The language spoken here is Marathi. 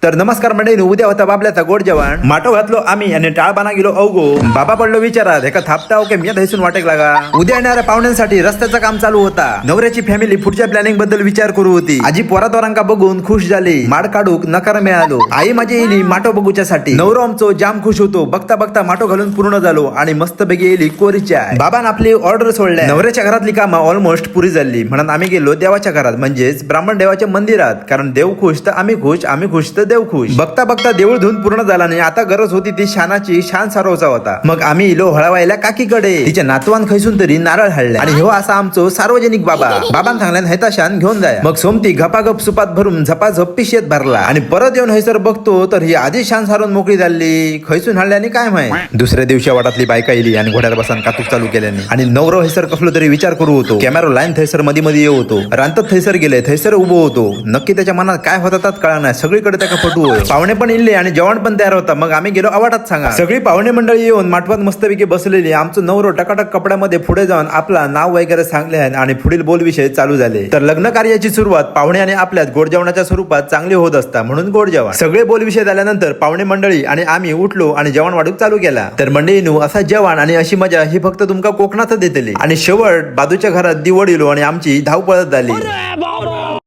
तर नमस्कार मंडळी, उद्या होता बाबल्याचा गोड जेवण. माटो घातलो आम्ही आणि टाळबाना गेलो अवगो. बाबा पडलो विचारात, एका थापता ओके मी धैसून वाटेक लागा. उद्या येणाऱ्या पाहुण्यांसाठी रस्त्याचं काम चालू होता. नवऱ्याची फॅमिली पुढच्या प्लॅनिंग बद्दल विचार करू होती. आजी पोरातोरांका बघून खुश झाली. माड काढूक नकार मिळालो. आई माझी येली माटो बघूच्यासाठी. नवरो आमचो जाम खुश होतो. बघता बघता माटो घालून पूर्ण झालो आणि मस्त बेगी येली कोरी चाय. बाबान आपली ऑर्डर सोडल्या. नवऱ्याच्या घरातली कामं ऑलमोस्ट पुरी झाली. म्हणून आम्ही गेलो देवाच्या घरात, म्हणजेच ब्राह्मण देवाच्या मंदिरात. कारण देव खुश तर आम्ही खुश, आम्ही खुश तर देव खुश. बघता बघता देऊळ धुवून पूर्ण झाला नाही. आता गरज होती ती शानाची. शान सारवचा होता. मग आम्ही इलो हळवायला काकीकडे. तिच्या नातवान खैसून तरी नारळ हाडले. आणि हो असा आमचो सार्वजनिक बाबा. बाबान सांगल्यान हैता शान घेऊन जाय. मग सोमती गपागप सुपात भरून झपाझप पिशेत भरला. आणि परत येऊन हैसर बघतो तर ही आधी शान सारून मोकळी झाली. खैसून हाडल्याने काय माहित. दुसऱ्या दिवशी वाटातली बायका येली आणि घोड्याला बसान कातूक चालू केल्याने. आणि नवरो हैसर कसलो तरी विचार करू होतो. कॅमेरा लाईन थैसर मध्ये मध्ये येऊ होतो. रांतत थैसर गेले, थैसर उभो होतो. नक्की त्याच्या मनात काय होता तात कळा नाही. सगळीकडे त्याका पटू होय. पाहुणे पण इल्ले आणि जेवण पण तयार होता. मग आम्ही गेलो आवाटात सांगा. सगळी पाहुणे मंडळी येऊन माटवात मस्तपैकी बसलेली. आमचं नवरो टकाटक कपड्यामध्ये पुढे जाऊन आपला नाव वगैरे सांगले आणि पुढील बोल विषय चालू झाले. तर लग्न कार्याची सुरुवात पाहुणे आणि आपल्यात गोड जेवणाच्या स्वरूपात चांगली होत असता, म्हणून गोड जेवण. सगळे बोल विषय झाल्यानंतर पाहुणे मंडळी आणि आम्ही उठलो आणि जेवण वाढूक चालू केला. तर मंडळीनू असा जेवण आणि अशी मजा ही फक्त तुमका कोकणातच देतली. आणि शेवट बाजूच्या घरात दिवड इलो आणि आमची धावपळत झाली.